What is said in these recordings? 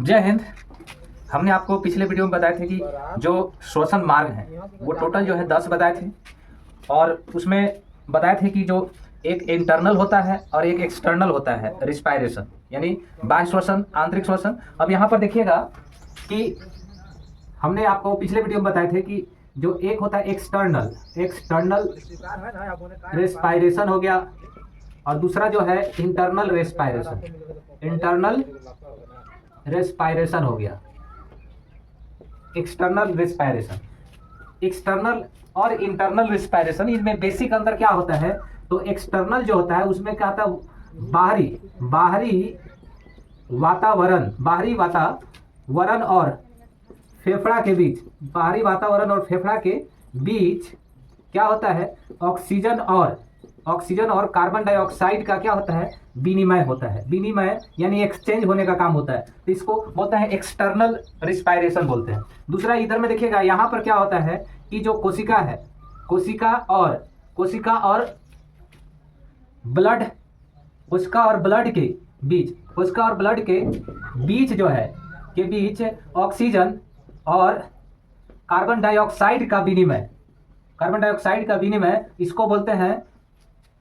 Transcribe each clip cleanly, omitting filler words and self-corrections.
जय हिंद। हमने आपको पिछले वीडियो में बताए थे कि जो श्वसन मार्ग हैं वो टोटल जो है 10 बताए थे, और उसमें बताए थे कि जो एक इंटरनल होता है और एक एक्सटर्नल होता है रिस्पायरेशन, यानी बाह्य श्वसन, आंतरिक श्वसन। अब यहाँ पर देखिएगा कि हमने आपको पिछले वीडियो में बताए थे कि जो एक होता है एक्सटर्नल रेस्पायरेशन हो गया, और दूसरा जो है इंटरनल रेस्पायरेशन हो गया। एक्सटर्नल और इंटरनल रिस्पायरेशन, इसमें बेसिक अंतर क्या होता है? तो एक्सटर्नल जो होता है उसमें क्या होता है, बाहरी वातावरण और फेफड़ा के बीच, बाहरी वातावरण और फेफड़ा के बीच क्या होता है, ऑक्सीजन और कार्बन डाइऑक्साइड का क्या होता है, विनिमय होता है। विनिमय यानी एक्सचेंज होने का काम होता है, तो इसको बोलते हैं एक्सटर्नल रिस्पायरेशन बोलते हैं। दूसरा इधर में देखिएगा, यहाँ पर क्या होता है कि जो कोशिका है, कोशिका और ब्लड के बीच जो है, के बीच ऑक्सीजन और कार्बन डाइऑक्साइड का विनिमय, इसको बोलते हैं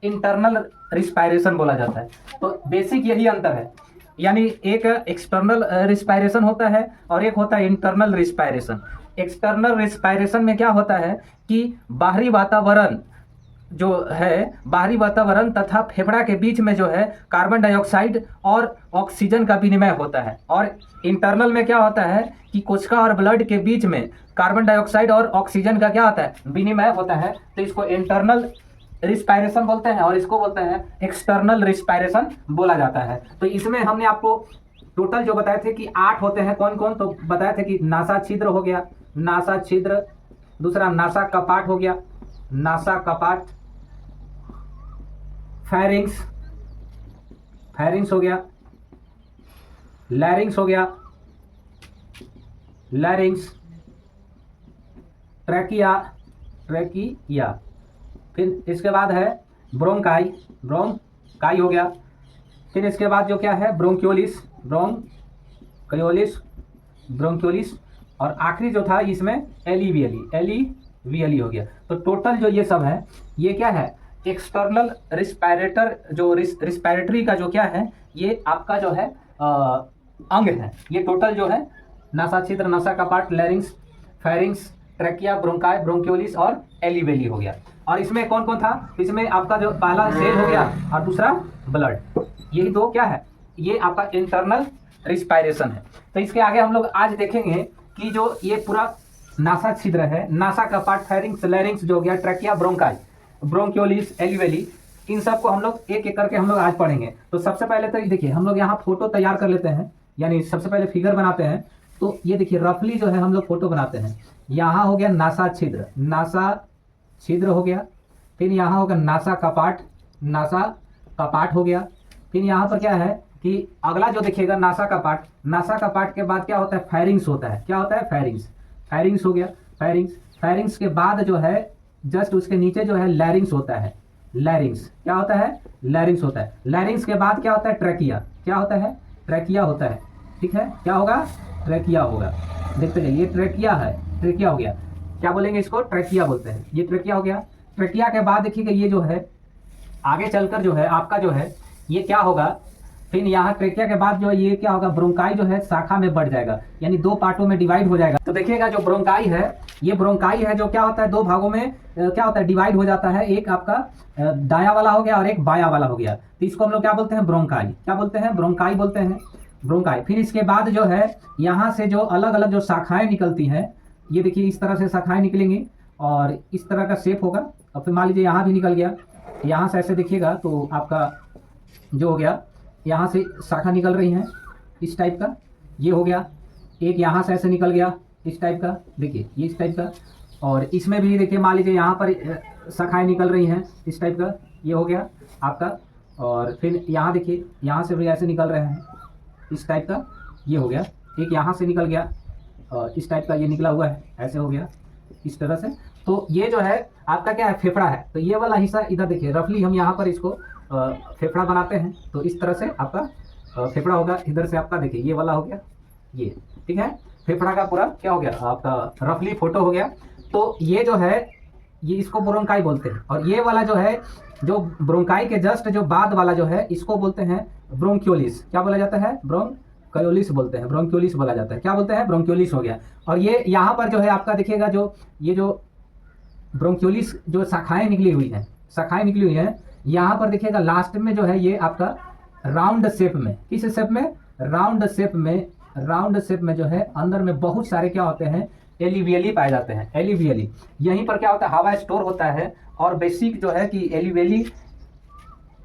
इंटरनल रिस्पायरेशन बोला जाता है। तो बेसिक यही अंतर है, यानी एक एक्सटर्नल रिस्पायरेशन होता है और एक होता है इंटरनल रिस्पायरेशन। एक्सटर्नल रिस्पायरेशन में क्या होता है कि बाहरी वातावरण तथा फेफड़ा के बीच में जो है कार्बन डाइऑक्साइड और ऑक्सीजन का विनिमय होता है, और इंटरनल में क्या होता है कि कोशिका और ब्लड के बीच में कार्बन डाइऑक्साइड और ऑक्सीजन का क्या होता है, विनिमय होता है। तो इसको इंटरनल रिस्पायरेशन बोलते हैं और इसको बोलते हैं एक्सटर्नल रिस्पायरेशन बोला जाता है। तो इसमें हमने आपको टोटल जो बताए थे कि 8 होते हैं। कौन कौन? तो बताए थे कि नासा छिद्र हो गया, दूसरा नासा कपाट हो गया, फेरिंग्स हो गया, लैरिंग्स हो गया, ट्रैकिया, फिर इसके बाद है ब्रोंकाई हो गया। फिर इसके बाद जो क्या है, ब्रोंक्योलिस, और आखिरी जो था इसमें एलीवियली हो गया। तो टोटल जो ये सब है, ये क्या है, एक्सटर्नल रिस्पायरेटर, जो रिस्पायरेटरी का जो क्या है, ये आपका जो है अंग है। ये टोटल जो है नासा छिद्र, नासा कपाट, लैरिंग्स, फेरिंग्स, ट्रैकिया, ब्रोंकाई, ब्रोंक्योलिस और एलीवियली हो गया। और इसमें कौन कौन था? इसमें आपका जो पहला सेल हो गया और दूसरा ब्लड, यही दो क्या है, ये आपका इंटरनल रिस्पायरेशन है। तो इसके आगे हम लोग आज देखेंगे कि जो ये पूरा नासा छिद्र है, नासा कपाट, फेरिंग्स, लैरिंग्स जो हो गया, ट्रैकिया, ब्रोंकाई, ब्रोंक्योलिस, एलीवियली, इन सबको हम लोग एक एक करके हम लोग आज पढ़ेंगे। तो सबसे पहले तो देखिए, हम लोग यहाँ फोटो तैयार कर लेते हैं, यानी सबसे पहले फिगर बनाते हैं। तो ये देखिए रफली जो है हम लोग फोटो बनाते हैं। यहाँ हो गया नासा छिद्र हो गया, फिर यहाँ होगा नासा कपाट हो गया। फिर यहाँ पर क्या है कि अगला जो देखिएगा नासा कपाट के बाद क्या होता है, फेरिंग्स होता है। क्या होता है? फेरिंग्स हो गया। फेरिंग्स के बाद जो है जस्ट उसके नीचे जो है लैरिंग्स होता है। क्या होता है? लैरिंग्स होता है। लैरिंग्स के बाद क्या होता है? ट्रैकिया। क्या होता है? ट्रैकिया होता है। ठीक है, क्या होगा? ट्रैकिया होगा। देखते जाइए, ये ट्रैकिया हो गया। क्या बोलेंगे इसको? ट्रैकिया बोलते हैं। ये ट्रैकिया हो गया। ट्रैकिया के बाद देखिएगा ये जो है आगे चलकर जो है आपका जो है ये क्या होगा, फिर यहाँ ट्रैकिया के बाद जो है ये क्या होगा, ब्रोंकाई जो है शाखा में बढ़ जाएगा, यानी 2 पार्टों में डिवाइड हो जाएगा। तो देखिएगा जो ब्रोंकाई है, ये ब्रोंकाई है जो क्या होता है, 2 भागों में क्या होता है, डिवाइड हो जाता है। एक आपका दायां वाला हो गया और एक बायां वाला हो गया। तो इसको हम लोग क्या बोलते हैं? ब्रोंकाई। क्या बोलते हैं? ब्रोंकाई बोलते हैं। ब्रोंकाई। फिर इसके बाद जो है यहाँ से जो अलग अलग जो शाखाएं निकलती हैं, ये देखिए इस तरह से शाखाएं निकलेंगी और इस तरह का शेप होगा। और फिर मान लीजिए यहाँ भी निकल गया, यहाँ से ऐसे देखिएगा तो आपका जो हो गया, यहाँ से शाखा निकल रही हैं इस टाइप का, ये हो गया। एक यहाँ से ऐसे निकल गया इस टाइप का, देखिए ये इस टाइप का। और इसमें भी देखिए मान लीजिए यहाँ पर शाखाएं निकल रही हैं इस टाइप का, ये हो गया आपका। और फिर यहाँ देखिए, यहाँ से भी ऐसे निकल रहे हैं इस टाइप का, ये हो गया। एक यहाँ से निकल गया और इस टाइप का ये निकला हुआ है, ऐसे हो गया इस तरह से। तो ये जो है आपका क्या है, फेफड़ा है। तो ये वाला हिस्सा इधर देखिए, रफली हम यहाँ पर इसको फेफड़ा बनाते हैं। तो इस तरह से आपका फेफड़ा होगा। इधर से आपका देखिए ये वाला हो गया, ये, ठीक है। फेफड़ा का पूरा क्या हो गया आपका रफली फोटो हो गया। तो ये जो है ये इसको ब्रोंकाई बोलते हैं, और ये वाला जो है जो ब्रोंकाई के जस्ट जो बाद वाला जो है इसको बोलते हैं ब्रोंक्योलिस। क्या बोला जाता है? ब्रोंक्योलिस बोलते हैं, ब्रोंक्योलिस बोला जाता है। क्या बोलते हैं? ब्रोंक्योलिस हो गया। और ये यहाँ पर जो है आपका देखिएगा जो ये जो ब्रोंक्योलिस जो शाखाएं निकली हुई हैं, शाखाएं निकली हुई हैं, यहाँ पर देखिएगा लास्ट में जो है ये आपका राउंड शेप में, किस शेप में? राउंड शेप में, राउंड शेप में जो है अंदर में बहुत सारे क्या होते हैं एलिवियली पाए जाते हैं। एलिवियली यहीं पर क्या होता है हवा स्टोर होता है, और बेसिक जो है कि एलिवियली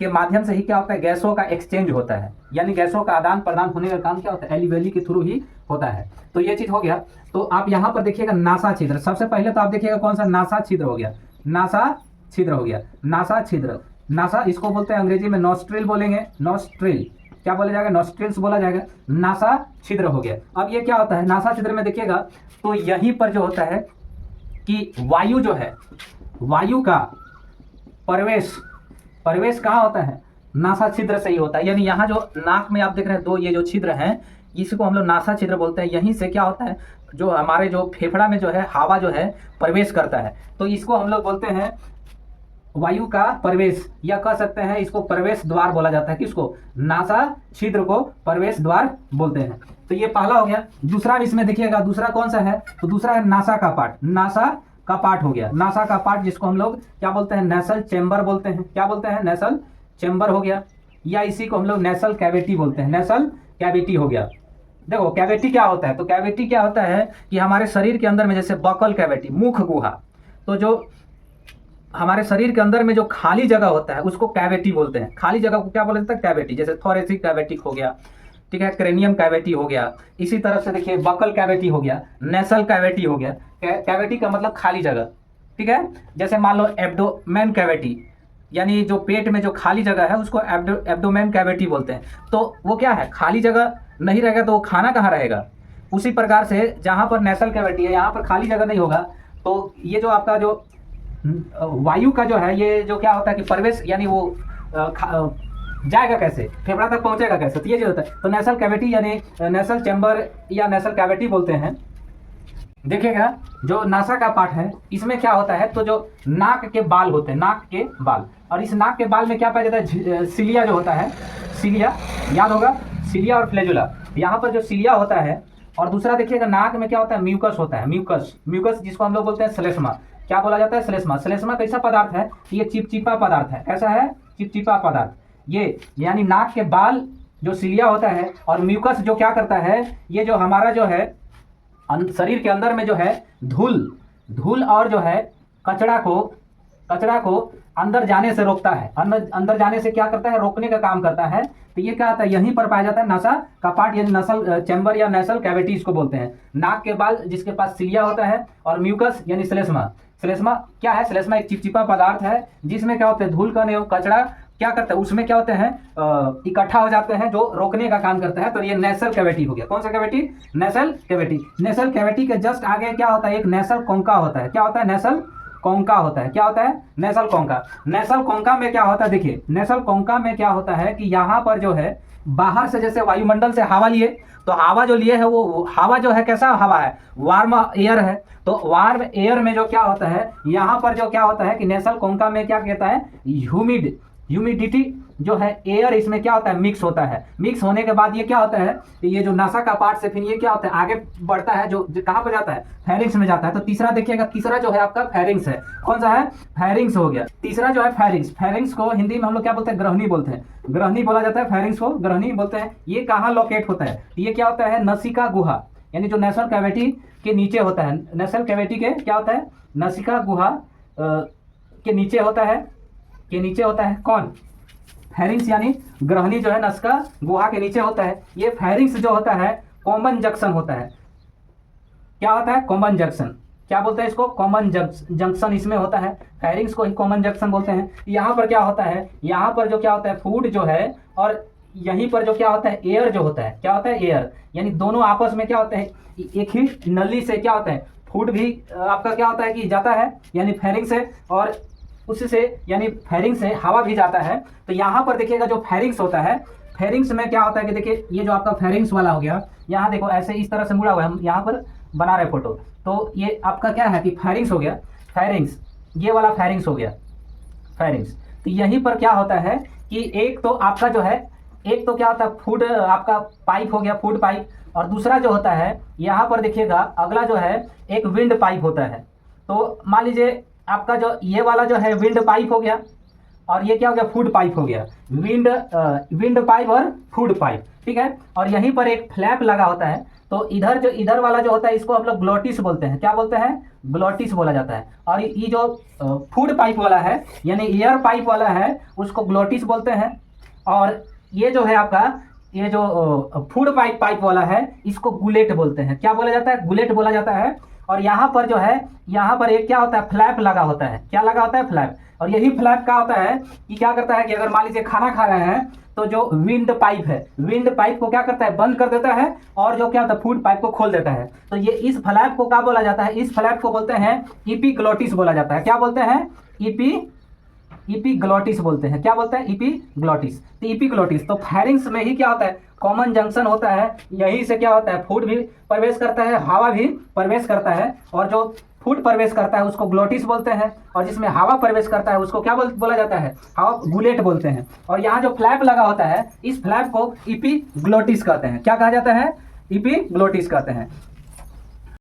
के माध्यम से ही क्या होता है गैसों का एक्सचेंज होता है, यानी गैसों का आदान प्रदान होने का काम क्या होता है एलिवियली के थ्रू ही होता है। तो ये चीज हो गया। तो आप यहाँ पर देखिएगा नासा छिद्र, सबसे पहले तो आप देखिएगा कौन सा नासा छिद्र हो गया, नासा छिद्र हो गया, नासा छिद्र। नासा इसको बोलते हैं अंग्रेजी में नॉस्ट्रिल बोलेंगे, नॉस्ट्रिल क्या बोला जाएगा? नॉस्ट्रिल्स बोला जाएगा। नासा छिद्र हो गया। अब ये क्या होता है नासा छिद्र में देखिएगा तो यहीं पर जो होता है कि वायु जो है, वायु का प्रवेश, प्रवेश कहाँ होता है? नासा छिद्र से ही होता है। यानी यहाँ जो नाक में आप देख रहे हैं दो ये जो छिद्र हैं इसको हम लोग नासा छिद्र बोलते हैं। यहीं से क्या होता है जो हमारे जो फेफड़ा में जो है हवा जो है प्रवेश करता है, तो इसको हम लोग बोलते हैं वायु का प्रवेश, या कह सकते हैं इसको प्रवेश द्वार बोला जाता है। किसको? नासा छिद्र को प्रवेश द्वार बोलते हैं। तो ये पहला हो गया। दूसरा इसमें देखिएगा दूसरा कौन सा है? तो दूसरा है नासा का पार्ट, नासा का पार्ट हो गया। नासा का पार्ट जिसको हम लोग क्या बोलते हैं? नेसल चेंबर बोलते हैं। क्या बोलते हैं? नेसल चेंबर हो गया, या इसी को हम लोग नेसल कैविटी बोलते हैं। नेसल कैविटी हो गया। देखो कैविटी क्या होता है? तो कैविटी क्या होता है कि हमारे शरीर के अंदर में जैसे बकल कैविटी, मुख गुहा, तो जो हमारे शरीर के अंदर में जो खाली जगह होता है उसको कैविटी बोलते हैं। खाली जगह को क्या बोला जाता है? कैविटी। जैसे थोरेसिक कैविटी हो गया, ठीक है, क्रेनियम कैविटी हो गया। इसी तरह से देखिए बकल कैविटी हो गया, नेसल कैविटी हो गया। कैविटी का मतलब खाली जगह, ठीक है। जैसे मान लो एब्डोमेन कैविटी, यानी जो पेट में जो खाली जगह है उसको एब्डोमेन कैविटी बोलते हैं। तो वो क्या है? खाली जगह नहीं रहेगा तो वो खाना कहाँ रहेगा? उसी प्रकार से जहाँ पर नेसल कैविटी है यहाँ पर खाली जगह नहीं होगा, तो ये जो आपका जो वायु का जो है ये जो क्या होता है कि प्रवेश, यानी वो जाएगा कैसे, फेफड़ा तक पहुंचेगा कैसे, तो ये जो होता है। तो नेसल कैविटी यानी नेसल चैम्बर या नेसल कैविटी बोलते हैं। देखिएगा जो नासा का पार्ट है इसमें क्या होता है, तो जो नाक के बाल होते हैं, नाक के बाल, और इस नाक के बाल में क्या पाया जाता है? सिलिया जो होता है, सिलिया याद होगा, सिलिया और फ्लैजुला। यहाँ पर जो सिलिया होता है, और दूसरा देखिएगा नाक में क्या होता है? म्यूकस होता है, म्यूकस, म्यूकस जिसको हम लोग बोलते हैं श्लेष्मा। क्या बोला जाता है? श्लेष्मा। श्लेष्मा कैसा पदार्थ है? ये चिपचिपा पदार्थ है। कैसा है? चिपचिपा पदार्थ। ये यानी नाक के बाल जो सिलिया होता है, और म्यूकस जो क्या करता है, ये जो हमारा जो है शरीर के अंदर में जो है धूल और जो है कचरा को अंदर जाने से रोकता है। अंदर जाने से क्या करता है? रोकने का काम करता है। तो ये क्या होता है? यहीं पर पाया जाता है नासा का पार्ट, यानी नसल चैम्बर या नेसल कैविटी इसको बोलते हैं। नाक के बाल जिसके पास सिलिया होता है, और म्यूकस यानी श्लेष्मा। श्लेष्मा क्या है? श्लेष्मा एक चिपचिपा पदार्थ है जिसमें क्या होता है? धूल कण एवं कचरा क्या करता है उसमें क्या होते हैं? इकट्ठा हो जाते हैं, जो रोकने का काम करता है। तो ये नेसल कैविटी हो गया। कौन सा cavity? Nasal cavity. Nasal cavity के जस्ट आगे क्या होता है? एक नेसल कोंका होता है। क्या होता है? नेसल कोंका होता है। क्या होता है? नेसल कोंका। नेसल कोंका में क्या होता है? देखिए नेसल कोंका में क्या होता है कि यहाँ पर जो है बाहर से जैसे वायुमंडल से हवा लिए, तो हवा जो लिए है वो हवा जो है कैसा हवा है? वार्म एयर है। तो वार्म एयर में जो क्या होता है यहाँ पर जो क्या होता है कि नेसल कोंका में क्या कहता है? ह्यूमिडिटी जो है एयर इसमें क्या होता है? मिक्स होता है। मिक्स होने के बाद ये क्या होता है? ये जो नासा का पार्ट से फिर ये क्या होता है? आगे बढ़ता है, जो कहाँ पर जाता है? फेरिंग्स में जाता है। तो तीसरा देखिएगा, तीसरा जो है आपका फेरिंग्स है। कौन सा है? फेरिंग्स हो गया। तीसरा जो है फेरिंग्स। फेरिंग्स को हिंदी में हम लोग क्या बोलते हैं? ग्रहणी बोलते हैं। ग्रहणी बोला जाता है, फेरिंग्स को ग्रहणी बोलते हैं। ये कहाँ लोकेट होता है? ये क्या होता है? नसिका गुहा, यानी जो नेसल कैविटी के नीचे होता है। नेसल कैविटी के क्या होता है? नसिका गुहा के नीचे होता है। के नीचे होता है कौन? फेरिंग्स, यानी ग्रहणी जो है नसिका गुहा के नीचे होता है। ये फेरिंग्स जो होता है कॉमन जंक्शन होता है। क्या होता है? Common junction. क्या बोलते हैं इसको? कॉमन जंक्शन इसमें होता है। फेरिंग्स को ही कॉमन जंक्शन बोलते हैं। यहाँ पर क्या होता है? यहाँ पर जो क्या होता है? फूड जो है, और यहीं पर जो क्या होता है? एयर जो होता है। क्या होता है? एयर, यानी दोनों आपस में क्या होते हैं? एक ही नली से क्या होता है? फूड भी आपका क्या होता है कि जाता है, यानी फेरिंग्स से, और उससे यानी फेरिंग्स से हवा भी जाता है। तो यहाँ पर देखिएगा जो फेरिंग्स होता है, फेरिंग्स में क्या होता है कि देखिए ये जो आपका फेरिंग्स वाला हो गया, यहाँ देखो ऐसे इस तरह से मुड़ा हुआ है, हम यहाँ पर बना रहे फोटो, तो ये आपका क्या है कि फेरिंग्स हो गया, फेरिंग्स, ये वाला फेरिंग्स हो गया, फेरिंग्स। तो यहीं पर क्या होता है कि एक तो आपका जो है, एक तो क्या होता है फूड आपका पाइप हो गया, फूड पाइप, और दूसरा जो होता है यहाँ पर देखिएगा अगला जो है एक विंड पाइप होता है। तो मान लीजिए आपका जो ये वाला जो है विंड पाइप हो गया, और ये क्या हो गया फूड पाइप हो गया, विंड पाइप और फूड पाइप, ठीक है। और यहीं पर एक फ्लैप लगा होता है, तो इधर जो इधर वाला जो होता है इसको हम लोग ग्लोटिस बोलते हैं, क्या बोलते हैं, ग्लोटिस बोला जाता है। और ये जो फूड पाइप वाला है यानी एयर पाइप वाला है उसको ग्लोटिस बोलते हैं। और ये जो है आपका ये जो फूड पाइप वाला है इसको गुलेट बोलते हैं, क्या बोला जाता है, गुलेट बोला जाता है। और यहाँ पर जो है यहाँ पर एक क्या होता है फ्लैप लगा होता है, क्या लगा होता है, फ्लैप। और यही फ्लैप क्या होता है कि क्या करता है कि अगर मान लीजिए खाना खा रहे हैं तो जो विंड पाइप है, विंड पाइप को क्या करता है बंद कर देता है, और जो क्या होता है फूड पाइप को खोल देता है। तो ये इस फ्लैप को क्या बोला जाता है, इस फ्लैप को बोलते हैं इपीग्लोटिस बोला जाता है, क्या बोलते हैं, इपीग्लोटिस बोलते हैं, क्या बोलते हैं, इपीग्लोटिस। तो इपीग्लोटिस तो फेरिंग्स में ही क्या होता है कॉमन जंक्शन होता है, यहीं से क्या होता है फूड भी प्रवेश करता है, हवा भी प्रवेश करता है, और जो फूड प्रवेश करता है उसको ग्लोटिस बोलते हैं, और जिसमें हवा प्रवेश करता है उसको क्या बोला जाता है, हवा गुलेट बोलते हैं। और यहाँ जो फ्लैप लगा होता है इस फ्लैप को इपीग्लोटिस कहते हैं, क्या कहा जाता है, इपीग्लोटिस कहते हैं।